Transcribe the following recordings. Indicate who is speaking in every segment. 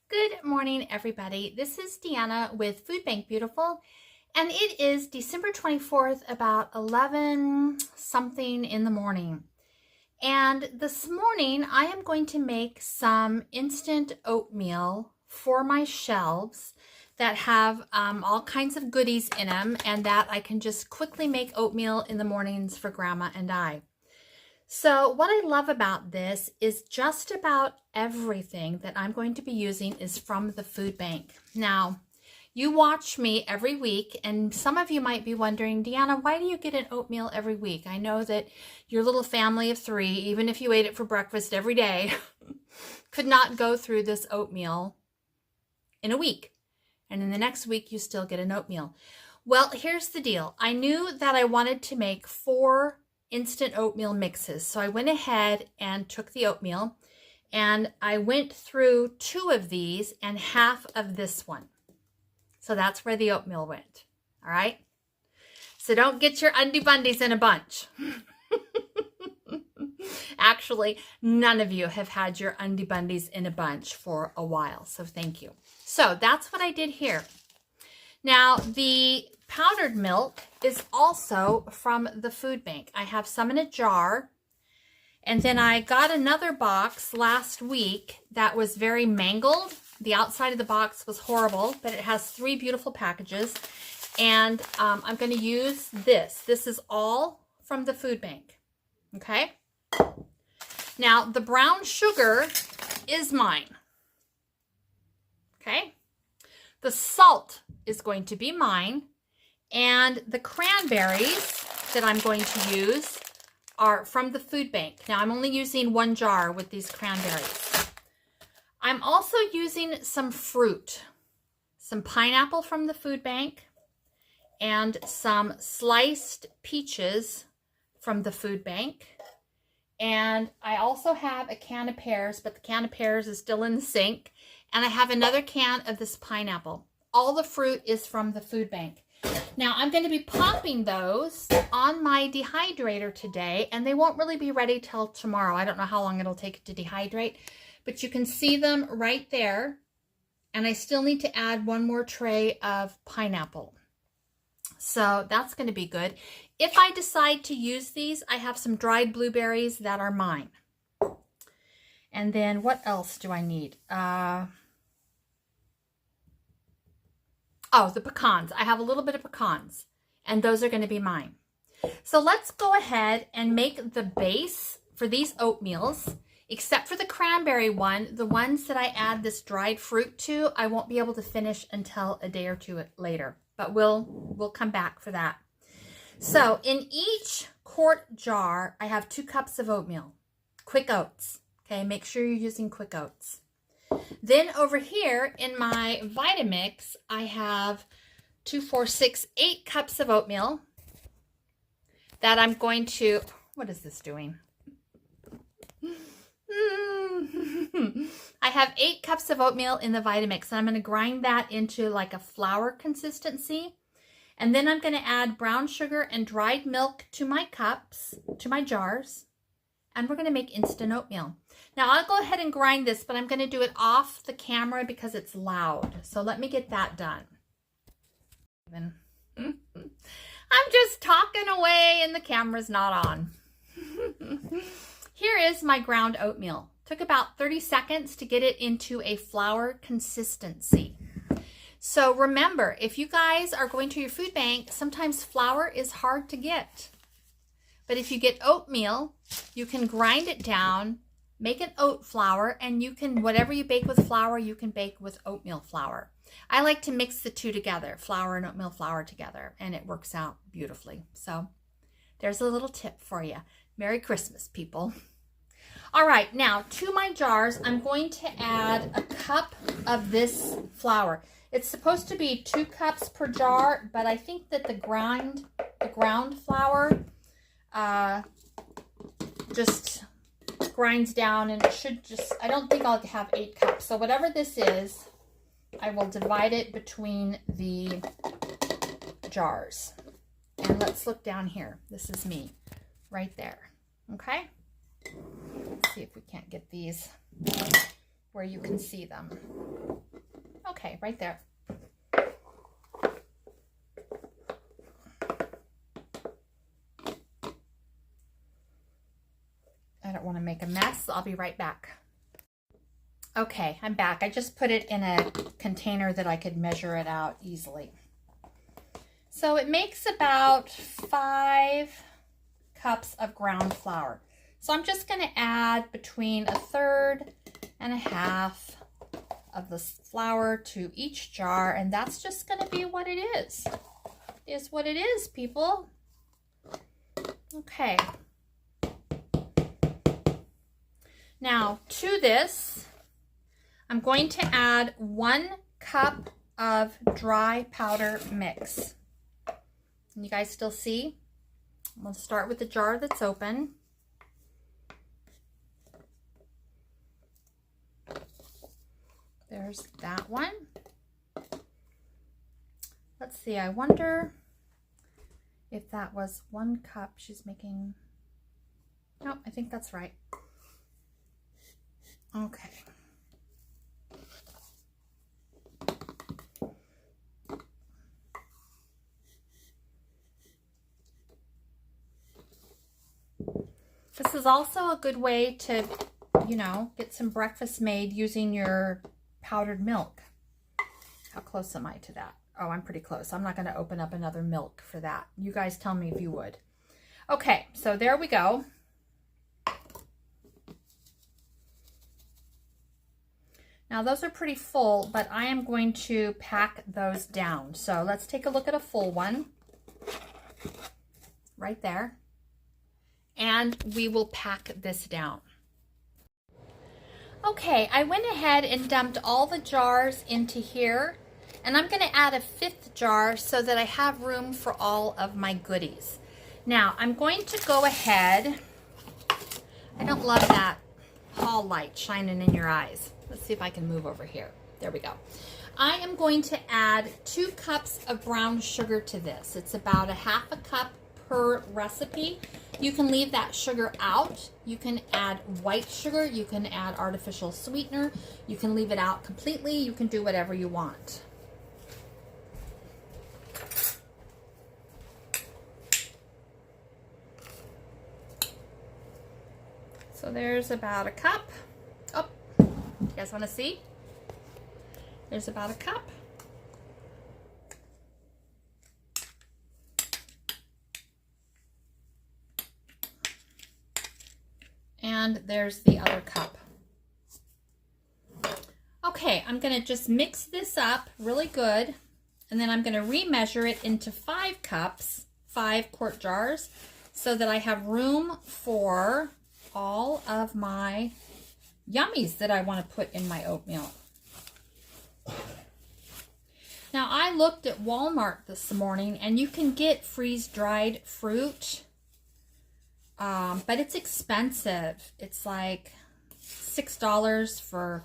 Speaker 1: Good morning, everybody. This is Deanna with Food Bank Beautiful, and it is December 24th, about 11 something in the morning. And this morning, I am going to make some instant oatmeal for my shelves that have all kinds of goodies in them, and that I can just quickly make oatmeal in the mornings for Grandma and I. So what I love about this is just about everything that I'm going to be using is from the food bank. Now, you watch me every week, and some of you might be wondering, Deanna, why do you get an oatmeal every week? I know that your little family of 3, even if you ate it for breakfast every day, could not go through this oatmeal in a week. And in the next week, you still get an oatmeal. Well, here's the deal. I knew that I wanted to make 4 instant oatmeal mixes. So I went ahead and took the oatmeal and I went through 2 of these and half of this one. So that's where the oatmeal went. All right. So don't get your undie bundies in a bunch. Actually, none of you have had your undie bundies in a bunch for a while. So thank you. So that's what I did here. Now, the powdered milk is also from the food bank. I have some in a jar, and then I got another box last week that was very mangled. The outside of the box was horrible, but it has 3 beautiful packages, and I'm going to use this. This is all from the food bank, okay? Now, the brown sugar is mine, okay? The salt is going to be mine, and the cranberries that I'm going to use are from the food bank. Now, I'm only using 1 jar with these cranberries. I'm also using some fruit, some pineapple from the food bank, and some sliced peaches from the food bank. And I also have a can of pears, but the can of pears is still in the sink. And I have another can of this pineapple. All the fruit is from the food bank. Now, I'm going to be popping those on my dehydrator today, and they won't really be ready till tomorrow. I don't know how long it'll take to dehydrate, but you can see them right there. And I still need to add 1 more tray of pineapple. So that's going to be good. If I decide to use these, I have some dried blueberries that are mine. And then what else do I need? Oh, the pecans. I have a little bit of pecans, and those are going to be mine. So let's go ahead and make the base for these oatmeals. Except for the cranberry one, the ones that I add this dried fruit to, I won't be able to finish until a day or 2 later, but we'll come back for that. So in each quart jar, I have 2 cups of oatmeal, quick oats. Okay, make sure you're using quick oats. Then over here in my Vitamix, I have 2, 4, 6, 8 cups of oatmeal that I'm going to, what is this doing? I have 8 cups of oatmeal in the Vitamix, and I'm going to grind that into like a flour consistency. And then I'm going to add brown sugar and dried milk to my cups, to my jars. And we're going to make instant oatmeal. Now, I'll go ahead and grind this, but I'm going to do it off the camera because it's loud. So let me get that done. I'm just talking away and the camera's not on. Here is my ground oatmeal. Took about 30 seconds to get it into a flour consistency. So remember, if you guys are going to your food bank, sometimes flour is hard to get. But if you get oatmeal, you can grind it down, make an oat flour, and you can, whatever you bake with flour, you can bake with oatmeal flour. I like to mix the 2 together, flour and oatmeal flour together, and it works out beautifully. So there's a little tip for you. Merry Christmas, people. All right, now to my jars, I'm going to add a cup of this flour. It's supposed to be 2 cups per jar, but I think that the ground flour just grinds down, and it should just, I don't think I'll have 8 cups. So whatever this is, I will divide it between the jars. And let's look down here. This is me right there. Okay? Let's see if we can't get these where you can see them. Okay, right there. I don't want to make a mess. I'll be right back. Okay, I'm back. I just put it in a container that I could measure it out easily. So it makes about 5 cups of ground flour. So I'm just going to add between 1/3 and 1/2 of the flour to each jar, and that's just going to be what it is. Is what it is, people. Okay. Now to this, I'm going to add 1 cup of dry powder mix. Can you guys still see? I'm going to start with the jar that's open. There's that one. Let's see, I wonder if that was 1 cup she's making. No, I think that's right. Okay. This is also a good way to, you know, get some breakfast made using your powdered milk. How close am I to that? Oh, I'm pretty close. I'm not going to open up another milk for that. You guys tell me if you would. Okay, so there we go. Now those are pretty full, but I am going to pack those down. So let's take a look at a full one. Right there. And we will pack this down. Okay, I went ahead and dumped all the jars into here, and I'm going to add a 5th jar so that I have room for all of my goodies. Now, I'm going to go ahead. I don't love that hall light shining in your eyes. Let's see if I can move over here. There we go. I am going to add 2 cups of brown sugar to this. It's about 1/2 cup per recipe. You can leave that sugar out. You can add white sugar. You can add artificial sweetener. You can leave it out completely. You can do whatever you want. So there's about 1 cup. Oh, you guys want to see? There's about 1 cup. And there's the other cup. Okay, I'm going to just mix this up really good, and then I'm going to remeasure it into 5 cups, 5 quart jars, so that I have room for all of my yummies that I want to put in my oatmeal. Now, I looked at Walmart this morning, and you can get freeze-dried fruit, but it's expensive. It's like $6 for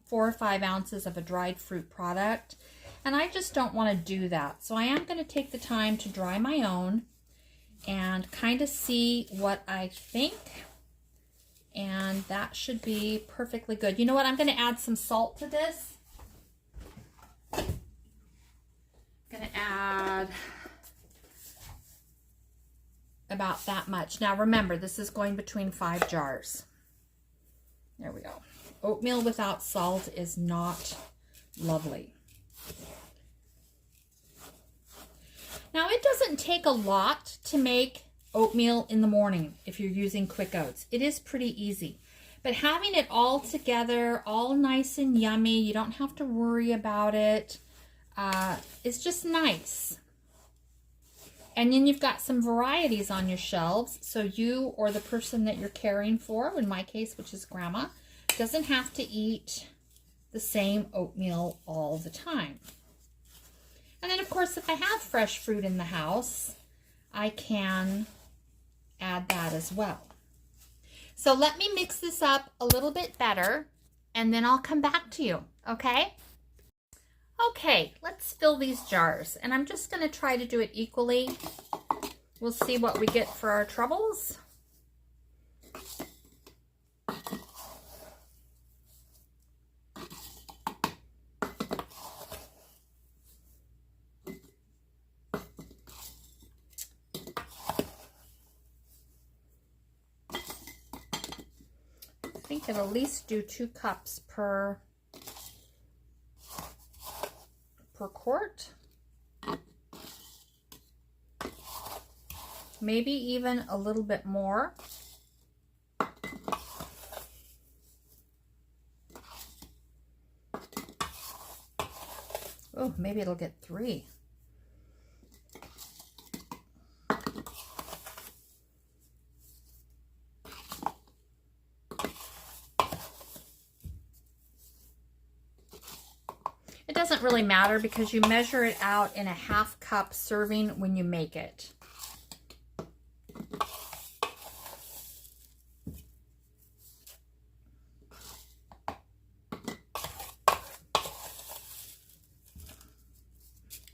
Speaker 1: 4 or 5 ounces of a dried fruit product, and I just don't want to do that. So I am going to take the time to dry my own and kind of see what I think, and that should be perfectly good. You know what? I'm going to add some salt to this. I'm going to add about that much. Now remember, this is going between 5 jars. There we go. Oatmeal without salt is not lovely. Now it doesn't take a lot to make oatmeal in the morning if you're using quick oats. It is pretty easy. But having it all together, all nice and yummy, you don't have to worry about it. It's just nice. And then you've got some varieties on your shelves, so you or the person that you're caring for, in my case, which is Grandma, doesn't have to eat the same oatmeal all the time. And then, of course, if I have fresh fruit in the house, I can add that as well. So let me mix this up a little bit better, and then I'll come back to you, okay? Okay, let's fill these jars, and I'm just going to try to do it equally. We'll see what we get for our troubles. think it'll at least do 2 cups per quart. Maybe even a little bit more. Oh, maybe it'll get 3. It doesn't really matter because you measure it out in a 1/2 cup serving when you make it.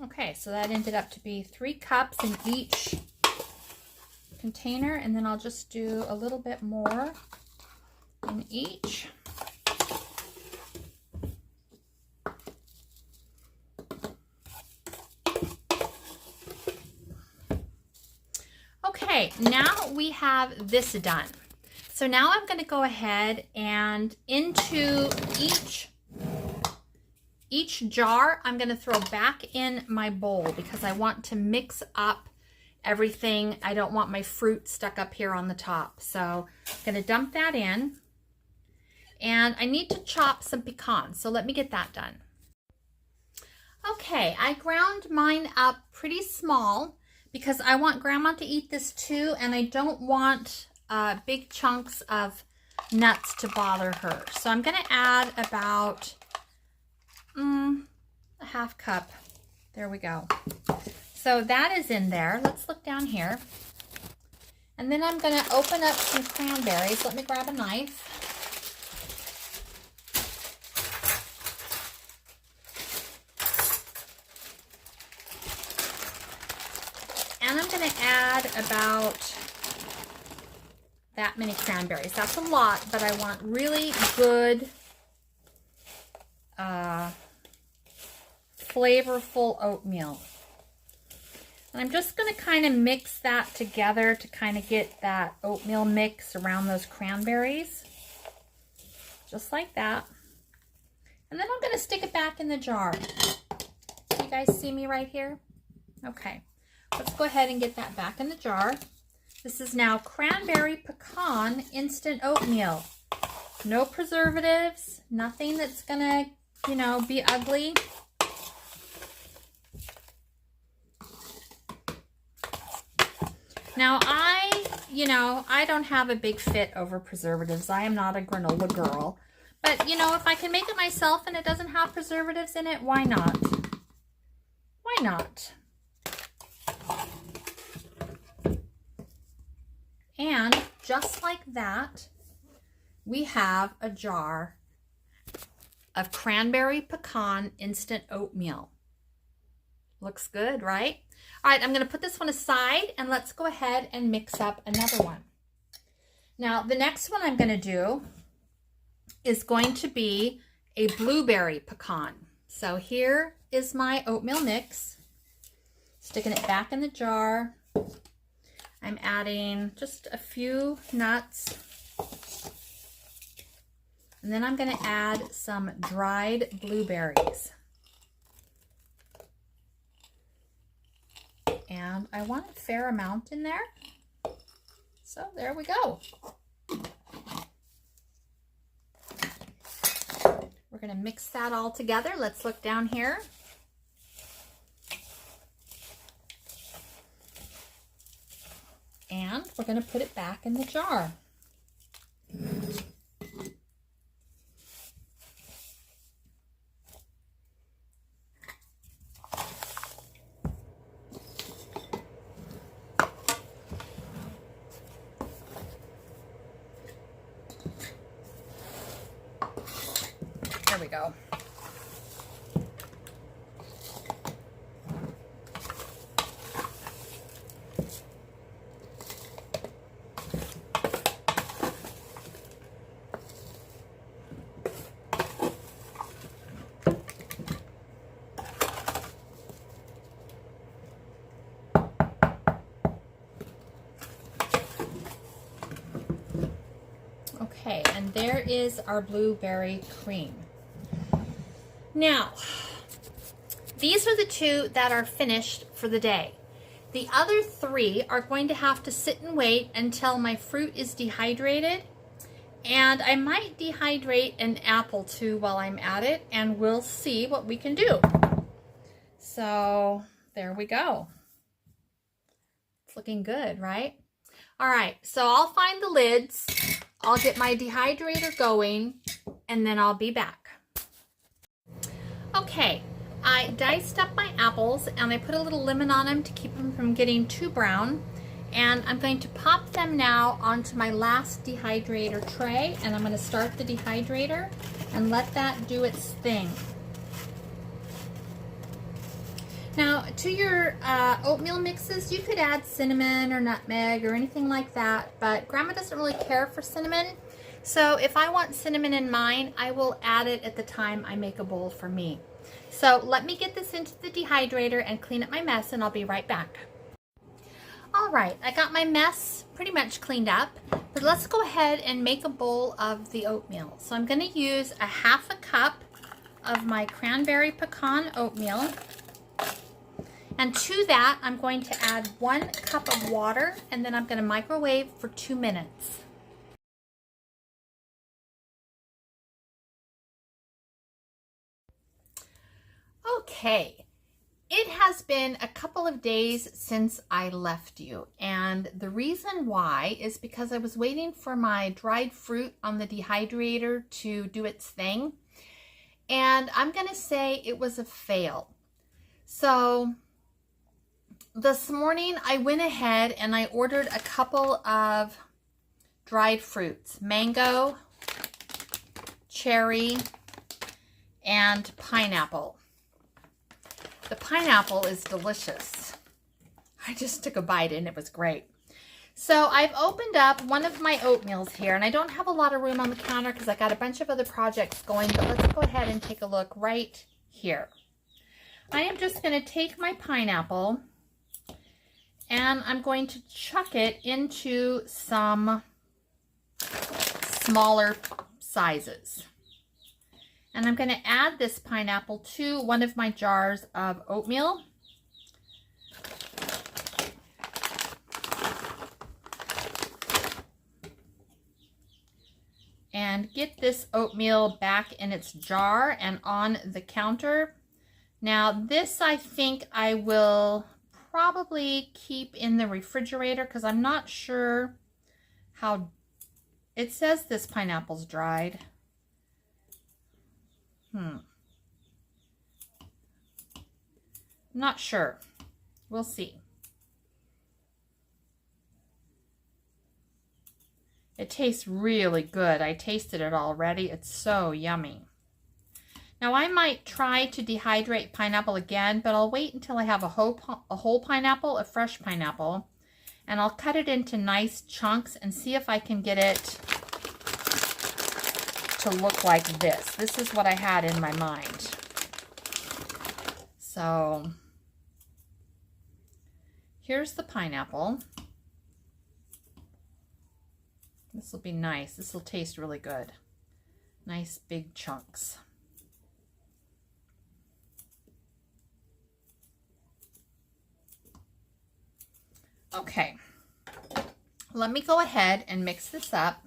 Speaker 1: Okay, so that ended up to be 3 cups in each container, and then I'll just do a little bit more in each. Okay, now we have this done. So now I'm going to go ahead and into each jar, I'm going to throw back in my bowl because I want to mix up everything. I don't want my fruit stuck up here on the top. So I'm going to dump that in. And I need to chop some pecans. So let me get that done. Okay, I ground mine up pretty small because I want Grandma to eat this too, and I don't want big chunks of nuts to bother her. So I'm going to add about a 1/2 cup. There we go. So that is in there. Let's look down here. And then I'm going to open up some cranberries. Let me grab a knife. And I'm going to add about that many cranberries. That's a lot, but I want really good, flavorful oatmeal. And I'm just going to kind of mix that together to kind of get that oatmeal mix around those cranberries. Just like that. And then I'm going to stick it back in the jar. Do you guys see me right here? Okay. Let's go ahead and get that back in the jar. This is now cranberry pecan instant oatmeal. No preservatives, nothing that's gonna, be ugly. Now I don't have a big fit over preservatives. I am not a granola girl. But, if I can make it myself and it doesn't have preservatives in it, why not? Why not? And just like that, we have a jar of cranberry pecan instant oatmeal. Looks good, right? All right, I'm going to put this one aside and let's go ahead and mix up another one. Now, the next one I'm going to do is going to be a blueberry pecan. So here is my oatmeal mix. Sticking it back in the jar. I'm adding just a few nuts. And then I'm going to add some dried blueberries. And I want a fair amount in there. So there we go. We're going to mix that all together. Let's look down here. And we're going to put it back in the jar. There we go. Okay, and there is our blueberry cream. Now, these are the two that are finished for the day. The other three are going to have to sit and wait until my fruit is dehydrated. And I might dehydrate an apple too while I'm at it, and we'll see what we can do. So there we go. It's looking good, right? All right, so I'll find the lids. I'll get my dehydrator going, and then I'll be back. Okay, I diced up my apples, and I put a little lemon on them to keep them from getting too brown. And I'm going to pop them now onto my last dehydrator tray, and I'm going to start the dehydrator and let that do its thing. Now, to your oatmeal mixes, you could add cinnamon or nutmeg or anything like that, but Grandma doesn't really care for cinnamon. So if I want cinnamon in mine, I will add it at the time I make a bowl for me. So let me get this into the dehydrator and clean up my mess, and I'll be right back. All right, I got my mess pretty much cleaned up, but let's go ahead and make a bowl of the oatmeal. So I'm going to use a half a cup of my cranberry pecan oatmeal. And to that, I'm going to add 1 cup of water, and then I'm going to microwave for 2 minutes. Okay, it has been a couple of days since I left you, and the reason why is because I was waiting for my dried fruit on the dehydrator to do its thing, and I'm going to say it was a fail. So this morning I went ahead and I ordered a couple of dried fruits, mango, cherry, and pineapple. The pineapple is delicious. I just took a bite and it was great. So I've opened up one of my oatmeals here, and I don't have a lot of room on the counter because I got a bunch of other projects going, but let's go ahead and take a look right here. I am just going to take my pineapple and I'm going to chuck it into some smaller sizes. And I'm going to add this pineapple to one of my jars of oatmeal. And get this oatmeal back in its jar and on the counter. Now this I think I will probably keep in the refrigerator because I'm not sure how, it says this pineapple's dried. I'm not sure. We'll see. It tastes really good. I tasted it already. It's so yummy. Now I might try to dehydrate pineapple again, but I'll wait until I have a whole pineapple, a fresh pineapple, and I'll cut it into nice chunks and see if I can get it to look like this. This is what I had in my mind. So here's the pineapple. This will be nice. This will taste really good. Nice big chunks. Okay, let me go ahead and mix this up.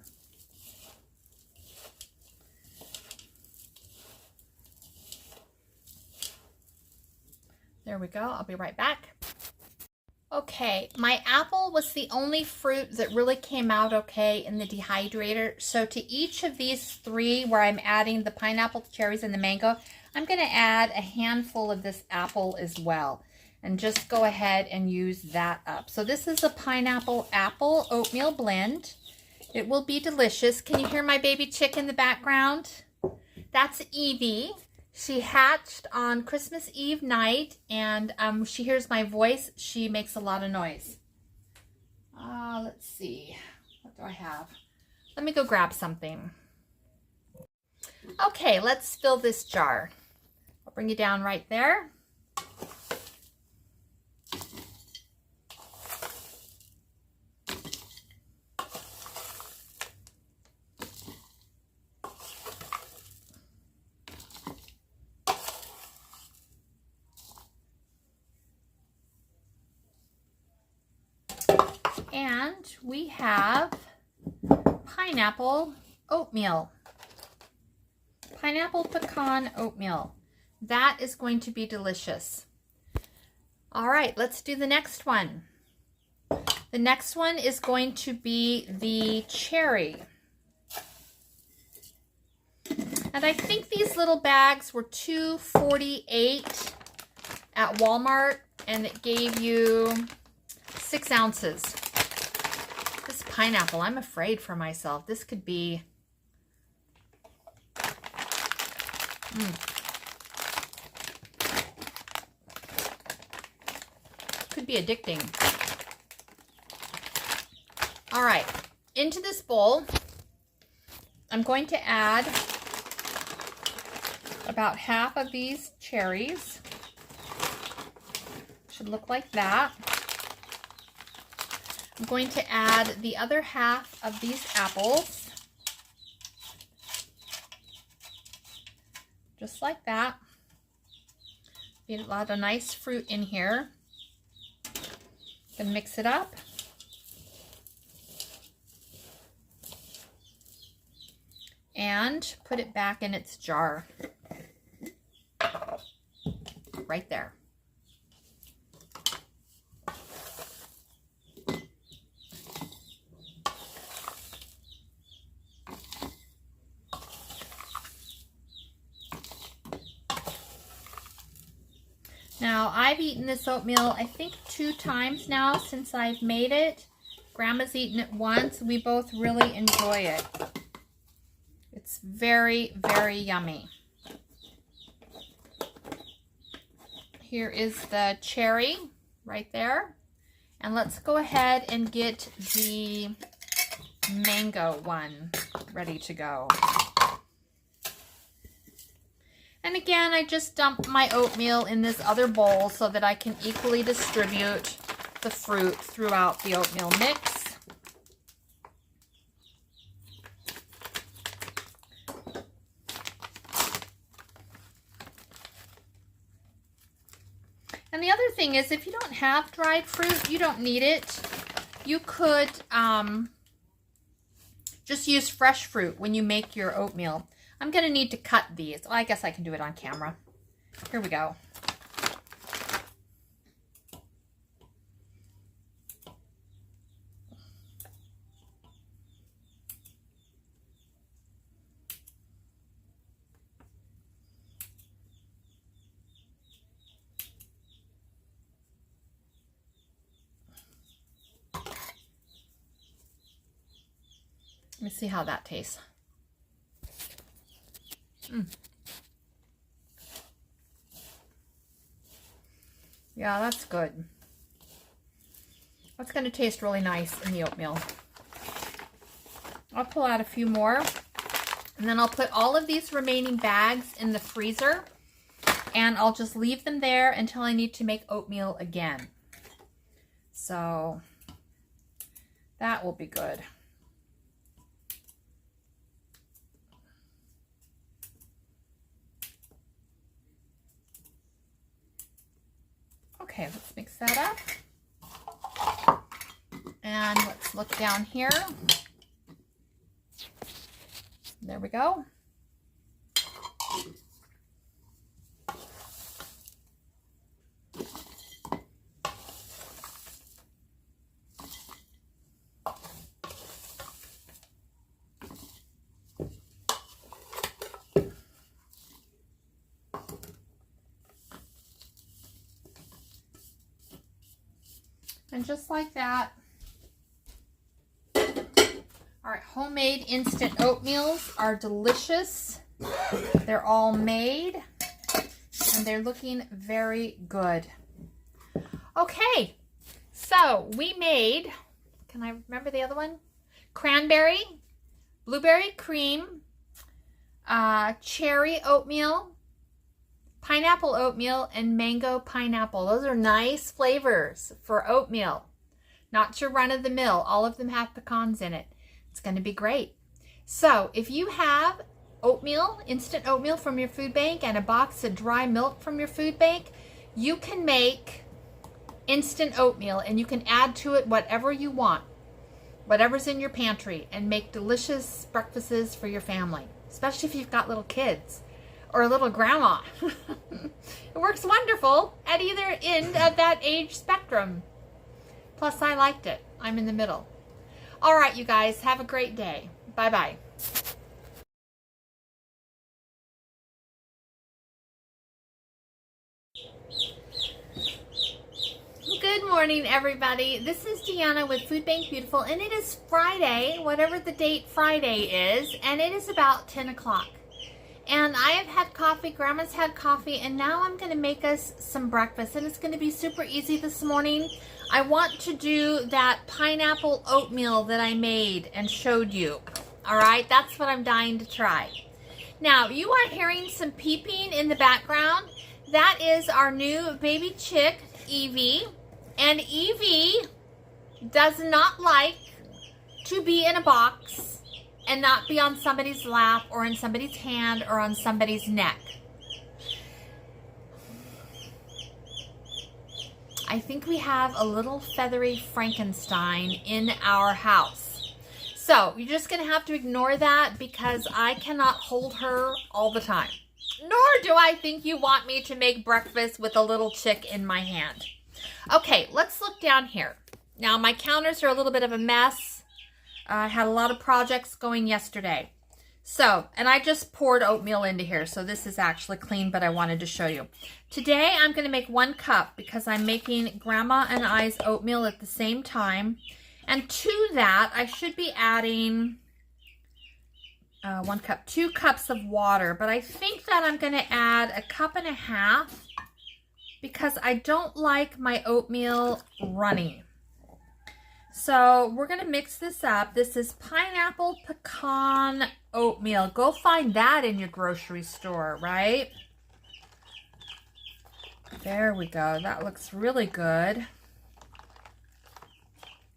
Speaker 1: There we go. I'll be right back. Okay, my apple was the only fruit that really came out okay in the dehydrator. So to each of these three where I'm adding the pineapple, the cherries, and the mango, I'm going to add a handful of this apple as well. And just go ahead and use that up. So this is a pineapple apple oatmeal blend. It will be delicious. Can you hear my baby chick in the background? That's Evie. She hatched on Christmas Eve night, and she hears my voice. She makes a lot of noise. Let's see. What do I have? Let me go grab something. Okay, let's fill this jar. I'll bring you down right there. And we have pineapple oatmeal. Pineapple pecan oatmeal. That is going to be delicious. All right, let's do the next one. The next one is going to be the cherry. And I think these little bags were $2.48 at Walmart, and it gave you 6 ounces. This pineapple, I'm afraid for myself. This could be could be addicting. All right, into this bowl, I'm going to add about half of these cherries. Should look like that. I'm going to add the other half of these apples. Just like that. Get a lot of nice fruit in here. Then mix it up. And put it back in its jar. Right there. Now, I've eaten this oatmeal, I think 2 times now since I've made it. Grandma's eaten it once. We both really enjoy it. It's very, very yummy. Here is the cherry right there. And let's go ahead and get the mango one ready to go. And again, I just dump my oatmeal in this other bowl so that I can equally distribute the fruit throughout the oatmeal mix. And the other thing is, if you don't have dried fruit, you don't need it. You could just use fresh fruit when you make your oatmeal. I'm going to need to cut these. Well, I guess I can do it on camera. Here we go. Let me see how that tastes. Yeah, that's good. That's going to taste really nice in the oatmeal. I'll pull out a few more, and then I'll put all of these remaining bags in the freezer, and I'll just leave them there until I need to make oatmeal again. So that will be good. Okay, let's mix that up. And let's look down here. There we go. And just like that, our homemade instant oatmeals are delicious. They're all made, and they're looking very good. Okay, so we made, can I remember the other one? Cranberry, blueberry cream, cherry oatmeal, pineapple oatmeal, and mango pineapple. Those are nice flavors for oatmeal. Not your run-of-the-mill. All of them have pecans in it. It's going to be great. So if you have oatmeal, instant oatmeal from your food bank, and a box of dry milk from your food bank, you can make instant oatmeal, and you can add to it whatever you want, whatever's in your pantry, and make delicious breakfasts for your family, especially if you've got little kids or a little grandma. It works wonderful at either end of that age spectrum. Plus, I liked it. I'm in the middle. All right, you guys, have a great day. Bye-bye. Good morning, everybody. This is Deanna with Food Bank Beautiful, and it is Friday, whatever the date Friday is, and it is about 10 o'clock. And I have had coffee, Grandma's had coffee, and now I'm going to make us some breakfast, and it's going to be super easy this morning. I want to do that pineapple oatmeal that I made and showed you. All right, that's what I'm dying to try. Now, you are hearing some peeping in the background. That is our new baby chick, Evie. And Evie does not like to be in a box and not be on somebody's lap or in somebody's hand or on somebody's neck. I think we have a little feathery Frankenstein in our house. So you're just going to have to ignore that because I cannot hold her all the time. Nor do I think you want me to make breakfast with a little chick in my hand. Okay, let's look down here. Now, my counters are a little bit of a mess. I had a lot of projects going yesterday. So, and I just poured oatmeal into here, so this is actually clean, but I wanted to show you. Today, I'm going to make 1 cup because I'm making Grandma and I's oatmeal at the same time. And to that, I should be adding 1 cup, 2 cups of water, but I think that I'm going to add 1.5 cups because I don't like my oatmeal runny. So we're going to mix this up. This is pineapple pecan oatmeal. Go find that in your grocery store, right? There we go. That looks really good.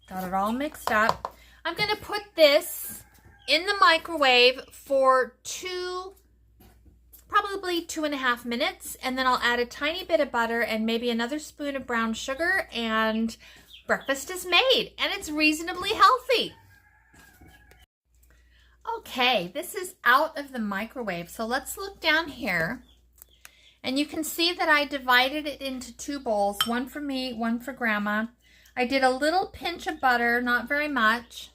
Speaker 1: Got it all mixed up. I'm going to put this in the microwave for probably 2.5 minutes, and then I'll add a tiny bit of butter and maybe another spoon of brown sugar, and breakfast is made, and it's reasonably healthy. Okay, this is out of the microwave, so let's look down here, and you can see that I divided it into 2 bowls, one for me, one for Grandma. I did a little pinch of butter, not very much,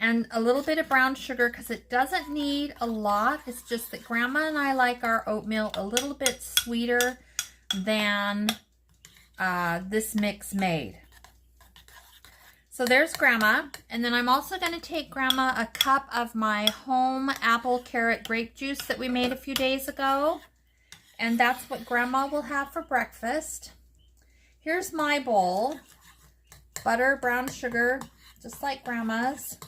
Speaker 1: and a little bit of brown sugar because it doesn't need a lot. It's just that Grandma and I like our oatmeal a little bit sweeter than this mix made. So there's Grandma, and then I'm also going to take Grandma a cup of my home apple, carrot, grape juice that we made a few days ago, and that's what Grandma will have for breakfast. Here's my bowl, butter, brown sugar, just like Grandma's.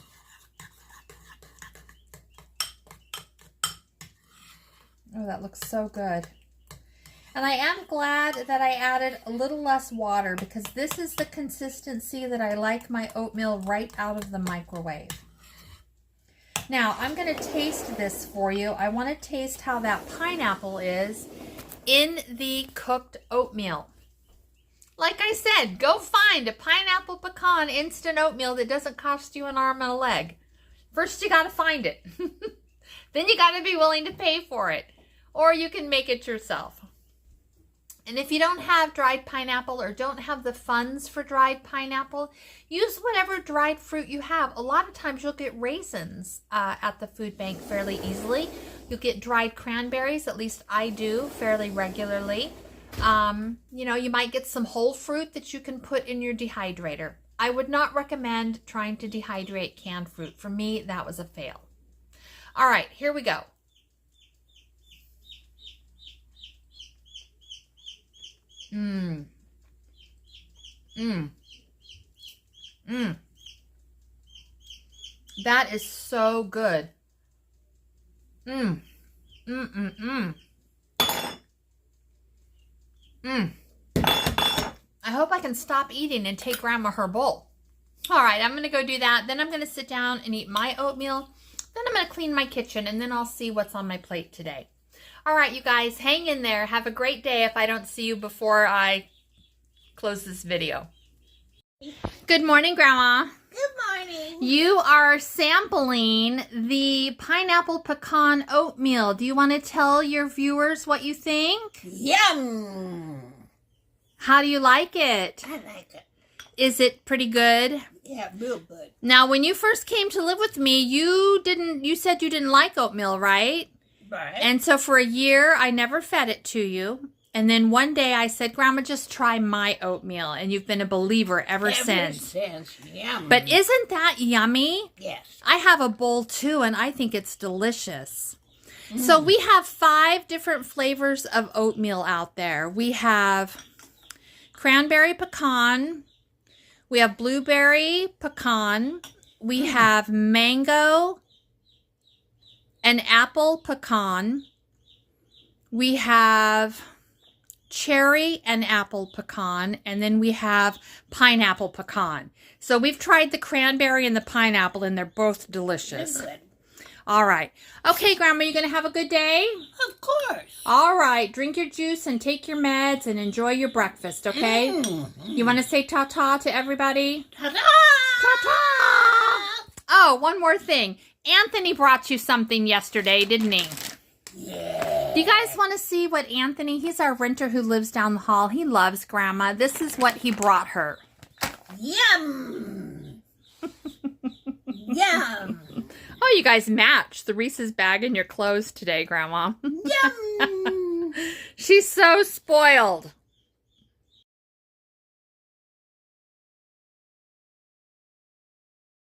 Speaker 1: Oh, that looks so good. And I am glad that I added a little less water because this is the consistency that I like my oatmeal right out of the microwave. Now, I'm going to taste this for you. I want to taste how that pineapple is in the cooked oatmeal. Like I said, go find a pineapple pecan instant oatmeal that doesn't cost you an arm and a leg. First, you got to find it. Then you got to be willing to pay for it. Or you can make it yourself. And if you don't have dried pineapple or don't have the funds for dried pineapple, use whatever dried fruit you have. A lot of times you'll get raisins at the food bank fairly easily. You'll get dried cranberries, at least I do fairly regularly. You know, you might get some whole fruit that you can put in your dehydrator. I would not recommend trying to dehydrate canned fruit. For me, that was a fail. All right, here we go. That is so good. I hope I can stop eating and take Grandma her bowl. All right, I'm going to go do that. Then I'm going to sit down and eat my oatmeal. Then I'm going to clean my kitchen, and then I'll see what's on my plate today. All right, you guys, hang in there. Have a great day if I don't see you before I close this video. Good morning, Grandma.
Speaker 2: Good morning.
Speaker 1: You are sampling the pineapple pecan oatmeal. Do you want to tell your viewers what you think?
Speaker 2: Yum!
Speaker 1: How do you like it?
Speaker 2: I like it.
Speaker 1: Is it pretty good?
Speaker 2: Yeah, real good.
Speaker 1: Now, when you first came to live with me, you said you didn't like oatmeal, right?
Speaker 2: Right.
Speaker 1: And so for a year, I never fed it to you. And then one day I said, Grandma, just try my oatmeal. And you've been a believer ever since.
Speaker 2: Yum.
Speaker 1: But isn't that yummy?
Speaker 2: Yes.
Speaker 1: I have a bowl too, and I think it's delicious. So we have 5 different flavors of oatmeal out there. We have cranberry pecan. We have blueberry pecan. We have mango and apple pecan. We have cherry and apple pecan, and then we have pineapple pecan. So we've tried the cranberry and the pineapple, and they're both delicious.
Speaker 2: Good.
Speaker 1: All right. Okay, Grandma, you going to have a good day?
Speaker 2: Of course.
Speaker 1: All right. Drink your juice and take your meds and enjoy your breakfast, okay? You want to say ta-ta to everybody?
Speaker 2: Ta-da!
Speaker 1: Ta-ta! Oh, one more thing. Anthony brought you something yesterday, didn't he?
Speaker 2: Yeah.
Speaker 1: Do you guys want to see what Anthony, he's our renter who lives down the hall. He loves Grandma. This is what he brought her.
Speaker 2: Yum! Yum!
Speaker 1: Oh, you guys match the Reese's bag and your clothes today, Grandma.
Speaker 2: Yum!
Speaker 1: She's so spoiled.